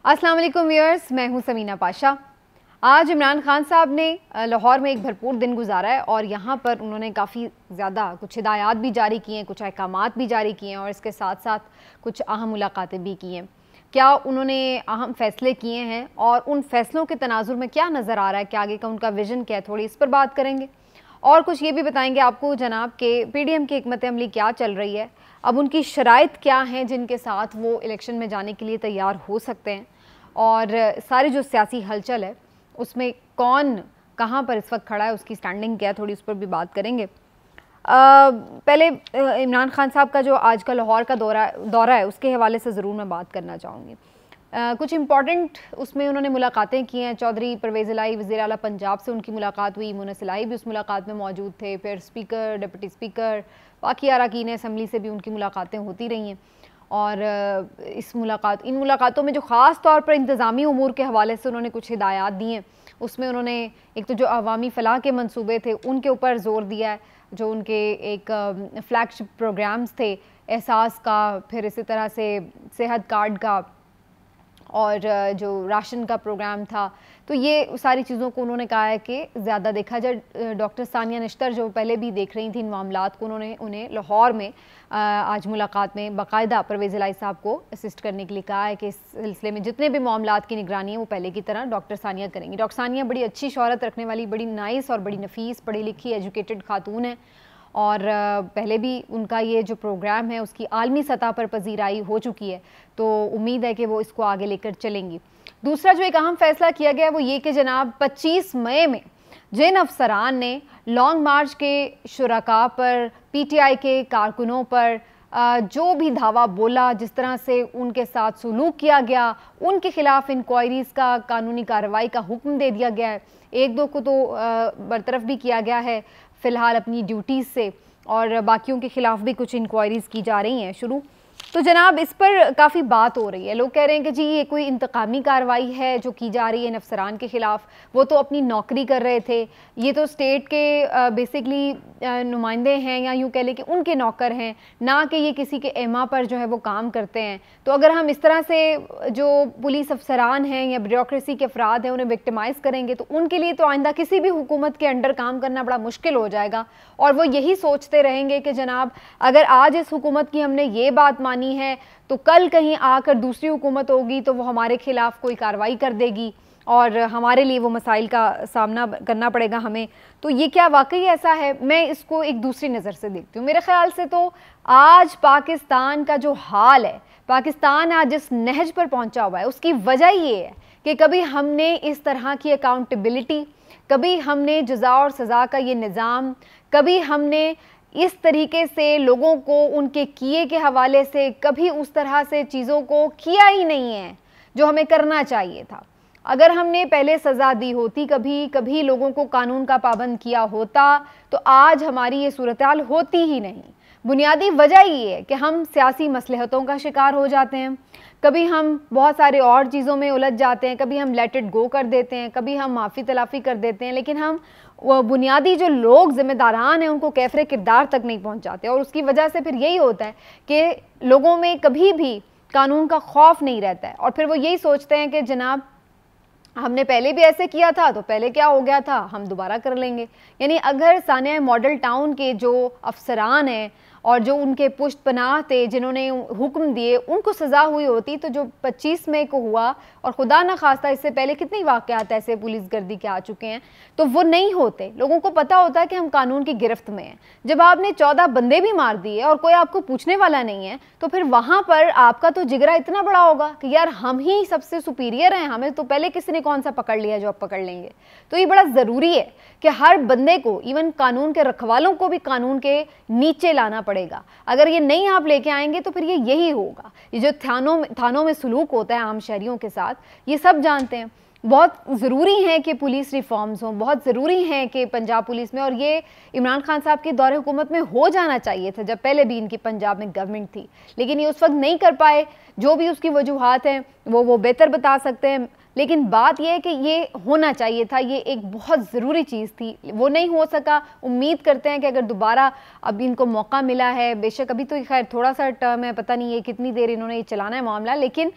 अस्सलाम वालेकुम व्यूअर्स, मैं हूं समीना पाशा। आज इमरान खान साहब ने लाहौर में एक भरपूर दिन गुजारा है और यहाँ पर उन्होंने काफ़ी ज़्यादा कुछ हिदायत भी जारी की हैं, कुछ अहकामात भी जारी किए हैं और इसके साथ साथ कुछ अहम मुलाकातें भी की हैं। क्या उन्होंने अहम फ़ैसले किए हैं और उन फ़ैसलों के तनाजुर में क्या नज़र आ रहा है कि आगे का उनका विज़न क्या है, थोड़ी इस पर बात करेंगे। और कुछ ये भी बताएंगे आपको जनाब के PDM की हिकमत अमली क्या चल रही है, अब उनकी शराइत क्या हैं जिनके साथ वो इलेक्शन में जाने के लिए तैयार हो सकते हैं, और सारी जो सियासी हलचल है उसमें कौन कहाँ पर इस वक्त खड़ा है, उसकी स्टैंडिंग क्या है, थोड़ी उस पर भी बात करेंगे। पहले इमरान खान साहब का जो आज का लाहौर का दौरा है उसके हवाले से ज़रूर मैं बात करना चाहूँगी। कुछ इम्पॉर्टेंट उसमें उन्होंने मुलाकातें की हैं। चौधरी परवेज़ इलाही वज़ीर आला पंजाब से उनकी मुलाकात हुई, मुनस इलाही भी उस मुलाकात में मौजूद थे, फिर स्पीकर, डिप्टी स्पीकर, बाकी अरकान असम्बली से भी उनकी मुलाकातें होती रही हैं। और इन मुलाकातों में जो ख़ास तौर पर इंतज़ामी उमूर के हवाले से उन्होंने कुछ हिदायत दी हैं, उसमें उन्होंने एक तो जो अवामी फ़लाह के मंसूबे थे उनके ऊपर ज़ोर दिया है, जो उनके एक फ्लैगशिप प्रोग्राम्स थे, एहसास का, फिर इसी तरह से सेहत कार्ड का और जो राशन का प्रोग्राम था। तो ये सारी चीज़ों को उन्होंने कहा है कि ज़्यादा देखा जाए। डॉक्टर सानिया निश्तर जो पहले भी देख रही थी इन मामलात को, उन्होंने उन्हें लाहौर में आज मुलाकात में बाकायदा परवेज़ इलाही साहब को असिस्ट करने के लिए कहा है कि इस सिलसिले में जितने भी मामलात की निगरानी है वो पहले की तरह डॉक्टर सानिया करेंगी। डॉक्टर सानिया बड़ी अच्छी शोहरत रखने वाली, बड़ी नाइस और बड़ी नफीस, पढ़ी लिखी, एजुकेटेड खातून है और पहले भी उनका ये जो प्रोग्राम है उसकी आलमी सतह पर पजीराई हो चुकी है, तो उम्मीद है कि वो इसको आगे लेकर चलेंगी। दूसरा जो एक अहम फैसला किया गया है वो ये कि जनाब 25 मई में जिन अफसरान ने लॉन्ग मार्च के शुरका पर, PTI के कारकुनों पर जो भी धावा बोला, जिस तरह से उनके साथ सलूक किया गया, उनके खिलाफ इंक्वायरीज़ का, कानूनी कार्रवाई का हुक्म दे दिया गया है। एक दो को तो बरतरफ भी किया गया है फ़िलहाल अपनी ड्यूटीज़ से, और बाकियों के ख़िलाफ़ भी कुछ इंक्वायरीज़ की जा रही हैं शुरू। तो जनाब इस पर काफ़ी बात हो रही है, लोग कह रहे हैं कि जी ये कोई इंतकामी कार्रवाई है जो की जा रही है इन अफसरान के ख़िलाफ़, वो तो अपनी नौकरी कर रहे थे, ये तो स्टेट के बेसिकली नुमाइंदे हैं या यूँ कह लें कि उनके नौकर हैं, ना कि ये किसी के एमा पर जो है वो काम करते हैं। तो अगर हम इस तरह से जो पुलिस अफसरान हैं या ब्यूरोक्रेसी के अफराद हैं उन्हें विक्टिमाइज़ करेंगे तो उनके लिए तो आइंदा किसी भी हुकूमत के अंडर काम करना बड़ा मुश्किल हो जाएगा, और वो यही सोचते रहेंगे कि जनाब अगर आज इस हुकूमत की हमने ये बात मानी है तो कल कहीं आकर दूसरी हुकूमत होगी तो वो हमारे खिलाफ कोई कार्रवाई कर देगी और हमारे लिए वो मसाइल का सामना करना पड़ेगा हमें। तो ये क्या वाकई ऐसा है? मैं इसको एक दूसरी नज़र से देखती हूँ। मेरे ख्याल से तो आज पाकिस्तान का जो हाल है, पाकिस्तान आज जिस नहज पर पहुँचा हुआ है, उसकी वजह ये है कि कभी हमने इस तरह की अकाउंटेबिलिटी, कभी हमने जज़ा और सज़ा का ये निज़ाम, कभी हमने इस तरीके से लोगों को उनके किए के हवाले से कभी उस तरह से चीज़ों को किया ही नहीं है जो हमें करना चाहिए था। अगर हमने पहले सज़ा दी होती, कभी कभी लोगों को कानून का पाबंद किया होता, तो आज हमारी ये सूरत हाल होती ही नहीं। बुनियादी वजह ये है कि हम सियासी मसलहतों का शिकार हो जाते हैं, कभी हम बहुत सारे और चीज़ों में उलझ जाते हैं, कभी हम लेट इट गो कर देते हैं, कभी हम माफ़ी तलाफ़ी कर देते हैं, लेकिन हम वो बुनियादी जो लोग ज़िम्मेदारान हैं उनको कैफ़रे किरदार तक नहीं पहुंचाते। और उसकी वजह से फिर यही होता है कि लोगों में कभी भी कानून का खौफ नहीं रहता है और फिर वो यही सोचते हैं कि जनाब हमने पहले भी ऐसे किया था तो पहले क्या हो गया था, हम दोबारा कर लेंगे। यानी अगर सानिया मॉडल टाउन के जो अफसरान हैं और जो उनके पुष्ट पनाह थे जिन्होंने हुक्म दिए उनको सज़ा हुई होती तो जो 25 मई को हुआ, और खुदा न खास्ता इससे पहले कितने वाक़यात ऐसे पुलिस गर्दी के आ चुके हैं, तो वो नहीं होते। लोगों को पता होता है कि हम कानून की गिरफ्त में हैं। जब आपने 14 बंदे भी मार दिए और कोई आपको पूछने वाला नहीं है तो फिर वहाँ पर आपका तो जिगरा इतना बड़ा होगा कि यार हम ही सबसे सुपीरियर हैं, हमें तो पहले किसी ने कौन सा पकड़ लिया जो अब पकड़ लेंगे। तो ये बड़ा ज़रूरी है कि हर बंदे को, इवन कानून के रखवालों को भी कानून के नीचे लाना पड़ेगा। अगर ये नहीं आप लेके आएंगे तो फिर ये यही होगा। ये जो थानों में सलूक होता है आम शहरियों के साथ, ये सब जानते हैं। बहुत ज़रूरी है कि पुलिस रिफॉर्म्स हों, बहुत ज़रूरी है कि पंजाब पुलिस में, और ये इमरान खान साहब के दौरे हुकूमत में हो जाना चाहिए था जब पहले भी इनकी पंजाब में गवर्नमेंट थी, लेकिन ये उस वक्त नहीं कर पाए। जो भी उसकी वजूहात हैं वो बेहतर बता सकते हैं। लेकिन बात यह है कि ये होना चाहिए था, ये एक बहुत ज़रूरी चीज़ थी, वो नहीं हो सका। उम्मीद करते हैं कि अगर दोबारा अब इनको मौका मिला है, बेशक अभी तो खैर थोड़ा सा टर्म है, पता नहीं है कितनी देर इन्होंने ये चलाना है मामला, लेकिन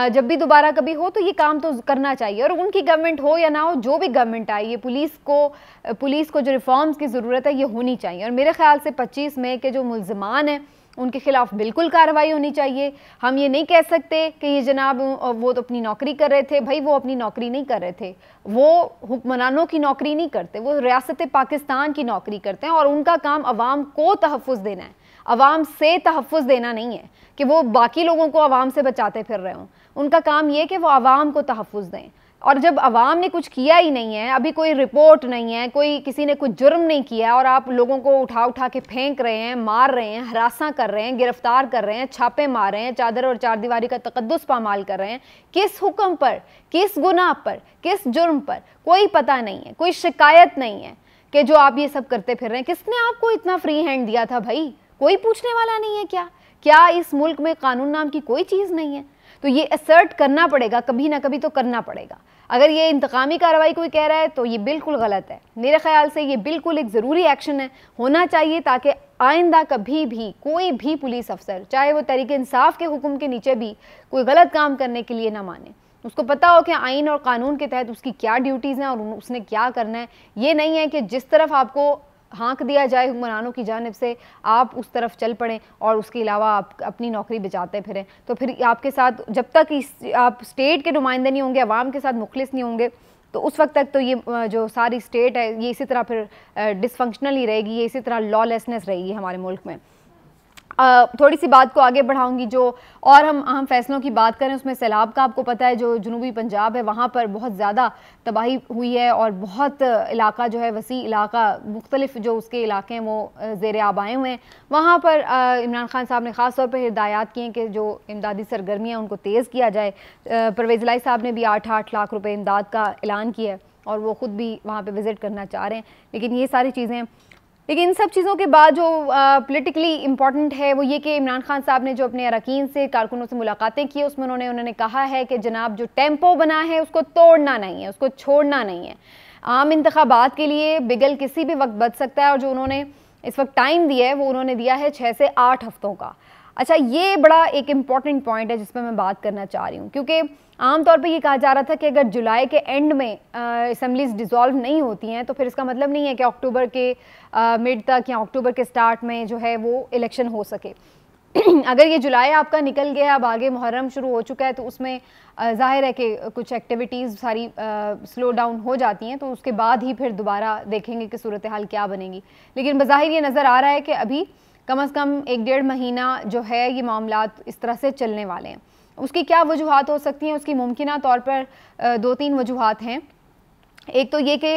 जब भी दोबारा कभी हो तो ये काम तो करना चाहिए। और उनकी गवर्नमेंट हो या ना हो, जो भी गवर्नमेंट आई, ये पुलिस को जो रिफॉर्म्स की ज़रूरत है ये होनी चाहिए। और मेरे ख्याल से 25 मई के जो मुल्ज़िमान हैं उनके खिलाफ बिल्कुल कार्रवाई होनी चाहिए। हम ये नहीं कह सकते कि ये जनाब वो तो अपनी नौकरी कर रहे थे, भाई वो अपनी नौकरी नहीं कर रहे थे, वो हुक्मरानों की नौकरी नहीं करते, वो रियासत पाकिस्तान की नौकरी करते हैं और उनका काम अवाम को तहफ़्फ़ुज़ देना है, अवाम से तहफ़्फ़ुज़ देना नहीं है कि वो बाकी लोगों को अवाम से बचाते फिर रहे हों। उनका काम ये कि वो अवाम को तहफ़्फ़ुज़ दें। और जब अवाम ने कुछ किया ही नहीं है, अभी कोई रिपोर्ट नहीं है, कोई किसी ने कुछ जुर्म नहीं किया और आप लोगों को उठा के फेंक रहे हैं, मार रहे हैं, हरासा कर रहे हैं, गिरफ्तार कर रहे हैं, छापे मार रहे हैं, चादर और चारदीवारी का तकद्दुस पामाल कर रहे हैं, किस हुक्म पर, किस गुनाह पर, किस जुर्म पर, कोई पता नहीं है, कोई शिकायत नहीं है कि जो आप ये सब करते फिर रहे हैं। किसने आपको इतना फ्री हैंड दिया था भाई? कोई पूछने वाला नहीं है क्या इस मुल्क में कानून नाम की कोई चीज़ नहीं है? तो ये असर्ट करना पड़ेगा, कभी ना कभी तो करना पड़ेगा। अगर ये इंतकामी कार्रवाई कोई कह रहा है तो ये बिल्कुल गलत है। मेरे ख्याल से ये बिल्कुल एक ज़रूरी एक्शन है, होना चाहिए, ताकि आइंदा कभी भी कोई भी पुलिस अफसर, चाहे वो तहरीक इंसाफ के हुक्म के नीचे भी, कोई गलत काम करने के लिए ना माने। उसको पता हो कि आइन और कानून के तहत उसकी क्या ड्यूटीज़ हैं और उसने क्या करना है। ये नहीं है कि जिस तरफ आपको हाँक दिया जाए हुक्मरानों की जानिब से, आप उस तरफ चल पड़ें और उसके अलावा आप अपनी नौकरी बचाते फिरें। तो फिर आपके साथ जब तक आप स्टेट के नुमाइंदे नहीं होंगे, अवाम के साथ मुखलिस नहीं होंगे, तो उस वक्त तक तो ये जो सारी स्टेट है ये इसी तरह फिर डिसफंक्शनल ही रहेगी, ये इसी तरह लॉलेसनेस रहेगी हमारे मुल्क में। थोड़ी सी बात को आगे बढ़ाऊंगी। जो और हम अहम फैसलों की बात करें उसमें सैलाब का आपको पता है, जो जनूबी पंजाब है वहाँ पर बहुत ज़्यादा तबाही हुई है और बहुत इलाका जो है, वसी इलाका, मुख्तलिफ जो उसके इलाके हैं वो ज़ेर आब आए हुए हैं। वहाँ पर इमरान खान साहब ने ख़ास तौर पर हिदायत की हैं कि जो इमदादी सरगर्मियाँ उनको तेज़ किया जाए। परवेज़ इलाही साहब ने भी 8-8 लाख रुपये इमदाद का ऐलान किया है और वो ख़ुद भी वहाँ पर विज़िट करना चाह रहे हैं। लेकिन ये सारी चीज़ें, लेकिन इन सब चीज़ों के बाद जो पॉलिटिकली इम्पॉर्टेंट है वो ये कि इमरान खान साहब ने जो अपने अरकान से, कारकुनों से मुलाकातें की, उसमें उन्होंने कहा है कि जनाब जो टेम्पो बना है उसको तोड़ना नहीं है, उसको छोड़ना नहीं है। आम इंतखाबात के लिए बिगल किसी भी वक्त बच सकता है और जो उन्होंने इस वक्त टाइम दिया है वो उन्होंने दिया है 6 से 8 हफ्तों का। अच्छा, ये बड़ा एक इम्पॉर्टेंट पॉइंट है जिस पर मैं बात करना चाह रही हूँ, क्योंकि आमतौर पे ये कहा जा रहा था कि अगर जुलाई के एंड में असम्बलीज डिज़ोल्व नहीं होती हैं तो फिर इसका मतलब नहीं है कि अक्टूबर के मिड तक या अक्टूबर के स्टार्ट में जो है वो इलेक्शन हो सके। अगर ये जुलाई आपका निकल गया, अब आगे मुहर्रम शुरू हो चुका है, तो उसमें ज़ाहिर है कि कुछ एक्टिविटीज़ सारी स्लो डाउन हो जाती हैं, तो उसके बाद ही फिर दोबारा देखेंगे कि सूरत हाल क्या बनेगी। लेकिन बज़ाहिर ये नज़र आ रहा है कि अभी कम से कम 1-1.5 महीना जो है ये मामलात इस तरह से चलने वाले हैं। उसकी क्या वजूहात हो सकती हैं? उसकी मुमकिना तौर पर 2-3 वजूहात हैं। एक तो ये कि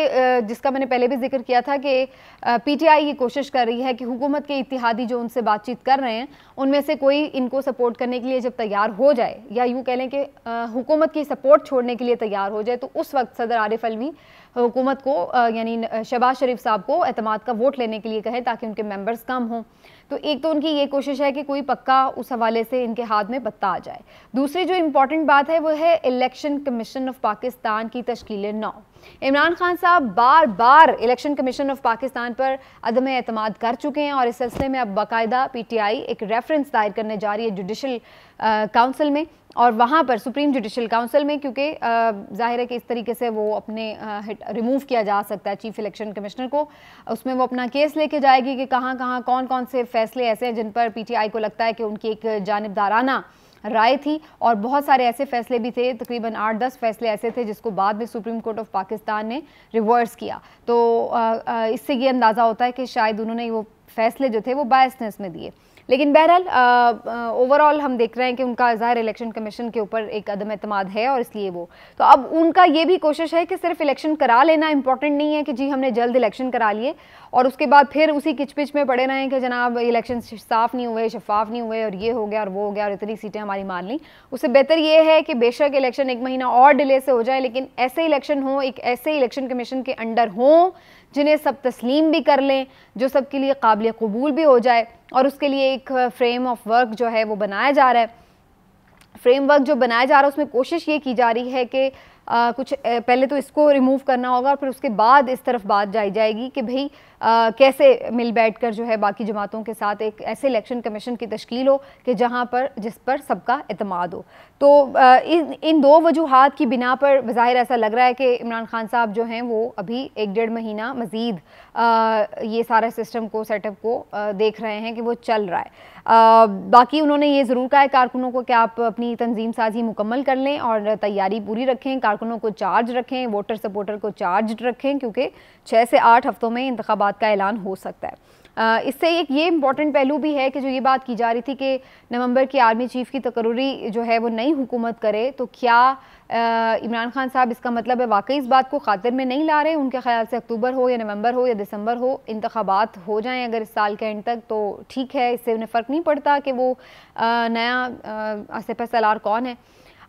जिसका मैंने पहले भी जिक्र किया था कि पीटीआई ये कोशिश कर रही है कि हुकूमत के इत्तेहादी जो उनसे बातचीत कर रहे हैं उनमें से कोई इनको सपोर्ट करने के लिए जब तैयार हो जाए, या यूँ कह लें कि हुकूमत की सपोर्ट छोड़ने के लिए तैयार हो जाए, तो उस वक्त सदर आरिफ अलवी हुकूमत को यानी शहबाज शरीफ साहब को एतमाद का वोट लेने के लिए कहें ताकि उनके मेंबर्स कम हों। तो एक तो उनकी ये कोशिश है कि कोई पक्का उस हवाले से इनके हाथ में पत्ता आ जाए। दूसरी जो इम्पॉर्टेंट बात है वो है इलेक्शन कमीशन ऑफ पाकिस्तान की तश्कील 9। इमरान खान साहब बार बार इलेक्शन कमीशन ऑफ पाकिस्तान पर अदम एतमाद कर चुके हैं और इस सिलसिले में अब बाकायदा पीटीआई एक रेफरेंस दायर करने जा रही है जुडिशल काउंसिल में, और वहाँ पर सुप्रीम जुडिशल काउंसिल में, क्योंकि जाहिर है कि इस तरीके से वो अपने रिमूव किया जा सकता है चीफ इलेक्शन कमिश्नर को। उसमें वो अपना केस लेके जाएगी कि कहाँ कहाँ कौन कौन से फैसले ऐसे हैं जिन पर पीटीआई को लगता है कि उनकी एक जानिबदाराना राय थी, और बहुत सारे ऐसे फैसले भी थे, तकरीबन 8-10 फैसले ऐसे थे जिसको बाद में सुप्रीम कोर्ट ऑफ पाकिस्तान ने रिवर्स किया। तो इससे ये अंदाज़ा होता है कि शायद उन्होंने वो फैसले जो थे वो बायसनेस में दिए। लेकिन बहरहाल ओवरऑल हम देख रहे हैं कि उनका ज़ाहिर इलेक्शन कमीशन के ऊपर एक अदम एतमाद है, और इसलिए वो तो अब उनका ये भी कोशिश है कि सिर्फ इलेक्शन करा लेना इंपॉर्टेंट नहीं है कि जी हमने जल्द इलेक्शन करा लिए और उसके बाद फिर उसी किचपिच में पड़े रहें कि जनाब इलेक्शन साफ़ नहीं हुए, शफाफ नहीं हुए, और ये हो गया और वो हो गया और इतनी सीटें हमारी मान ली। उससे बेहतर ये है कि बेशक इलेक्शन 1 महीना और डिले से हो जाए, लेकिन ऐसे इलेक्शन हो, एक ऐसे इलेक्शन कमीशन के अंडर हों जिन्हें सब तस्लीम भी कर लें, जो सबके लिए काबिल कबूल भी हो जाए, और उसके लिए एक फ्रेम ऑफ वर्क जो है वो बनाया जा रहा है। फ्रेमवर्क जो बनाया जा रहा है उसमें कोशिश ये की जा रही है कि कुछ पहले तो इसको रिमूव करना होगा, फिर उसके बाद इस तरफ बात जाएगी कि भाई कैसे मिल बैठकर जो है बाकी जमातों के साथ एक ऐसे इलेक्शन कमीशन की तश्कील हो कि जहां पर जिस पर सबका एतमाद हो। तो इन दो वजूहात की बिना पर बज़ाहिर ऐसा लग रहा है कि इमरान खान साहब जो हैं वो अभी 1-1.5 महीना मज़ीद ये सारा सिस्टम को, सेटअप को देख रहे हैं कि वो चल रहा है। बाकी उन्होंने ये ज़रूर कहा है कारकुनों को कि आप अपनी तंजीम साजी मुकम्मल कर लें और तैयारी पूरी रखें, कारकुनों को चार्ज रखें, वोटर सपोर्टर को चार्ज रखें, क्योंकि 6 से 8 हफ्तों में इंतखाबात का ऐलान हो सकता है। इससे एक ये इम्पॉर्टेंट पहलू भी है कि जो ये बात की जा रही थी कि नवंबर की आर्मी चीफ की तकर्री जो है वो नई हुकूमत करे, तो क्या इमरान खान साहब इसका मतलब है वाकई इस बात को खातिर में नहीं ला रहे? उनके ख्याल से अक्टूबर हो या नवंबर हो या दिसंबर हो, इंतखाबात हो जाएं अगर इस साल के एंड तक तो ठीक है, इससे उन्हें फ़र्क नहीं पड़ता कि वो नया आसिफ सलार कौन है।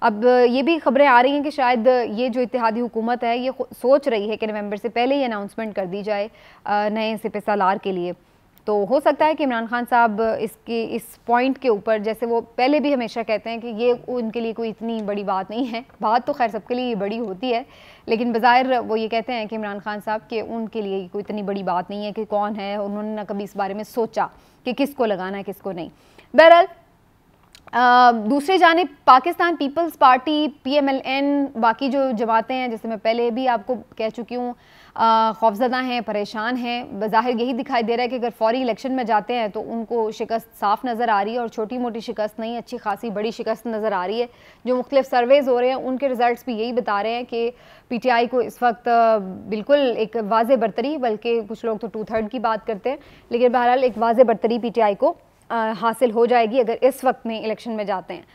अब ये भी खबरें आ रही हैं कि शायद ये जो इत्तेहादी हुकूमत है ये सोच रही है कि नवंबर से पहले ही अनाउंसमेंट कर दी जाए नए आसिफ सलार के लिए। तो हो सकता है कि इमरान खान साहब इस पॉइंट के ऊपर, जैसे वो पहले भी हमेशा कहते हैं कि ये उनके लिए कोई इतनी बड़ी बात नहीं है, बात तो खैर सबके लिए बड़ी होती है, लेकिन बज़ाहिर वो ये कहते हैं कि इमरान खान साहब कि उनके लिए कोई इतनी बड़ी बात नहीं है कि कौन है, उन्होंने ना कभी इस बारे में सोचा कि किसको लगाना है किसको नहीं। बहरहाल दूसरी जानिब पाकिस्तान पीपल्स पार्टी, PMLN, बाकी जो जमातें हैं, जैसे मैं पहले भी आपको कह चुकी हूँ, खौफजदा हैं, परेशान हैं। बज़ाहिर यही दिखाई दे रहा है कि अगर फौरी इलेक्शन में जाते हैं तो उनको शिकस्त साफ नज़र आ रही है, और छोटी मोटी शिकस्त नहीं, अच्छी खासी बड़ी शिकस्त नज़र आ रही है। जो मुख्तलिफ सर्वेज़ हो रहे हैं उनके रिजल्ट्स भी यही बता रहे हैं कि PTI को इस वक्त बिल्कुल एक वाज़े बरतरी, बल्कि कुछ लोग तो 2/3 की बात करते हैं, लेकिन बहरहाल एक वाज़े बरतरी PTI को हासिल हो जाएगी अगर इस वक्त में इलेक्शन में जाते हैं।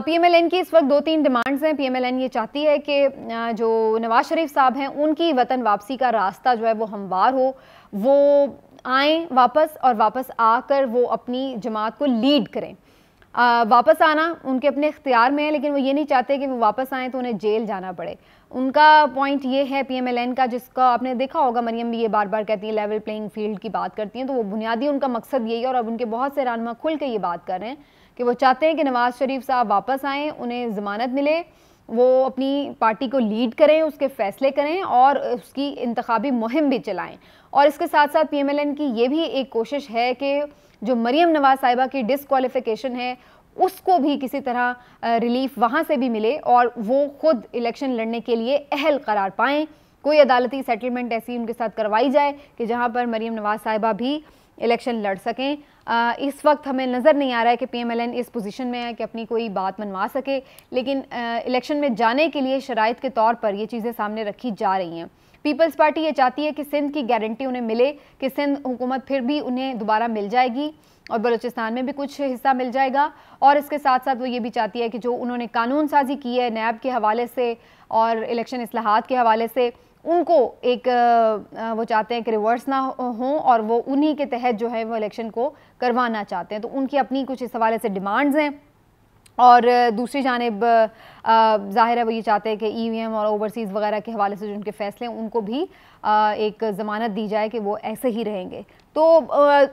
PMLN की इस वक्त 2-3 डिमांड्स हैं। PMLN ये चाहती है कि जो नवाज शरीफ साहब हैं उनकी वतन वापसी का रास्ता जो है वो हमवार हो, वो आएँ वापस और वापस आकर वो अपनी जमात को लीड करें। वापस आना उनके अपने इख्तियार में है, लेकिन वो ये नहीं चाहते कि वो वापस आएँ तो उन्हें जेल जाना पड़े। उनका पॉइंट ये है PMLN का, जिसका आपने देखा होगा, मरियम भी ये बार बार कहती है, लेवल प्लेइंग फील्ड की बात करती हैं, तो वो बुनियादी उनका मकसद यही है, और अब उनके बहुत से रहनुमा खुल के ये बात कर रहे हैं कि वो चाहते हैं कि नवाज शरीफ साहब वापस आएँ, उन्हें ज़मानत मिले, वो अपनी पार्टी को लीड करें, उसके फैसले करें और उसकी इंतखाबी मुहिम भी चलाएँ। और इसके साथ साथ PMLN की ये भी एक कोशिश है कि जो मरियम नवाज साहिबा की डिसक्वालिफिकेशन है उसको भी किसी तरह रिलीफ वहाँ से भी मिले और वो खुद इलेक्शन लड़ने के लिए अहल करार पाएँ। कोई अदालती सेटलमेंट ऐसी उनके साथ करवाई जाए कि जहाँ पर मरियम नवाज साहिबा भी इलेक्शन लड़ सकें। इस वक्त हमें नज़र नहीं आ रहा है कि PMLN इस पोजीशन में है कि अपनी कोई बात मनवा सके, लेकिन इलेक्शन में जाने के लिए शराइत के तौर पर ये चीज़ें सामने रखी जा रही हैं। पीपल्स पार्टी ये चाहती है कि सिंध की गारंटी उन्हें मिले कि सिंध हुकूमत फिर भी उन्हें दोबारा मिल जाएगी और बलूचिस्तान में भी कुछ हिस्सा मिल जाएगा। और इसके साथ साथ वो ये भी चाहती है कि जो उन्होंने कानून साजी की है नैब के हवाले से और इलेक्शन इस्लाहात के हवाले से, उनको एक वो चाहते हैं कि रिवर्स ना हो और वो उन्हीं के तहत जो है वो इलेक्शन को करवाना चाहते हैं। तो उनकी अपनी कुछ इस हवाले से डिमांड्स हैं। और दूसरी जानिब ज़ाहिर है वो ये चाहते हैं कि EVM और ओवरसीज़ वगैरह के हवाले से जो उनके फैसले हैं उनको भी एक ज़मानत दी जाए कि वो ऐसे ही रहेंगे। तो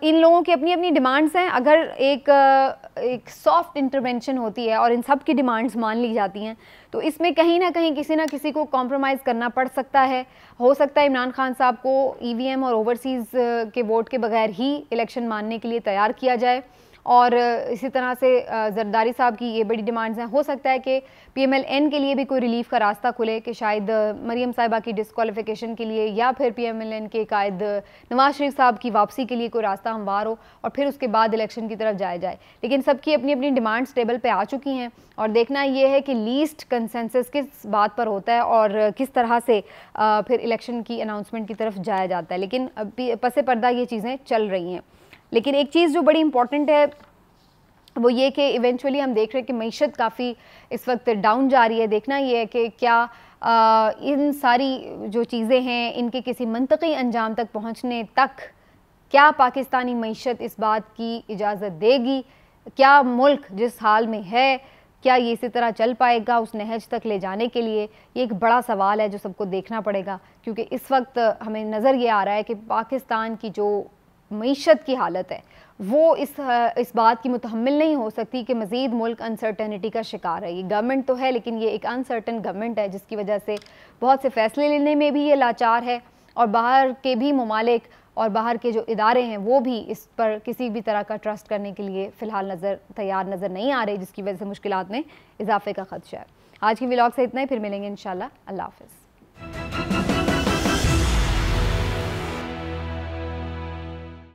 इन लोगों की अपनी अपनी डिमांड्स हैं। अगर एक सॉफ्ट इंटरवेंशन होती है और इन सब की डिमांड्स मान ली जाती हैं तो इसमें कहीं ना कहीं किसी ना किसी को कॉम्प्रोमाइज़ करना पड़ सकता है। हो सकता है इमरान खान साहब को EVM और ओवरसीज़ के वोट के बगैर ही इलेक्शन मानने के लिए तैयार किया जाए। और इसी तरह से जरदारी साहब की ये बड़ी डिमांड्स हैं। हो सकता है कि PMLN के लिए भी कोई रिलीफ का रास्ता खुले कि शायद मरियम साहिबा की डिस्क्वालिफिकेशन के लिए या फिर PMLN के कायद नवाज शरीफ साहब की वापसी के लिए कोई रास्ता हमवार हो और फिर उसके बाद इलेक्शन की तरफ जाया जाए। लेकिन सबकी अपनी अपनी डिमांड्स टेबल पे आ चुकी हैं और देखना ये है कि लीस्ट कंसेंसस किस बात पर होता है और किस तरह से फिर इलेक्शन की अनाउंसमेंट की तरफ जाया जाता है। लेकिन पसे पर्दा ये चीज़ें चल रही हैं। लेकिन एक चीज़ जो बड़ी इंपॉर्टेंट है वो ये कि इवेंचुअली हम देख रहे हैं कि मईशत काफ़ी इस वक्त डाउन जा रही है। देखना ये है कि क्या इन सारी जो चीज़ें हैं इनके किसी मंतकी अंजाम तक पहुँचने तक क्या पाकिस्तानी मईशत इस बात की इजाज़त देगी? क्या मुल्क जिस हाल में है क्या ये इसी तरह चल पाएगा उस नहज तक ले जाने के लिए? ये एक बड़ा सवाल है जो सबको देखना पड़ेगा, क्योंकि इस वक्त हमें नज़र ये आ रहा है कि पाकिस्तान की जो मईशत की हालत है वो इस बात की मुतहम्मिल नहीं हो सकती कि मज़ीद मुल्क अनसर्टनिटी का शिकार है। ये गवर्नमेंट तो है, लेकिन ये एक अनसर्टन गवर्नमेंट है, जिसकी वजह से बहुत से फ़ैसले लेने में भी ये लाचार है, और बाहर के भी ममालिक और बाहर के जो इदारे हैं वो भी इस पर किसी भी तरह का ट्रस्ट करने के लिए फ़िलहाल तैयार नज़र नहीं आ रहे, जिसकी वजह से मुश्किलात में इजाफे का खदशा है। आज की व्लॉग से इतना ही, फिर मिलेंगे इंशाल्लाह। अल्लाह हाफ़िज़।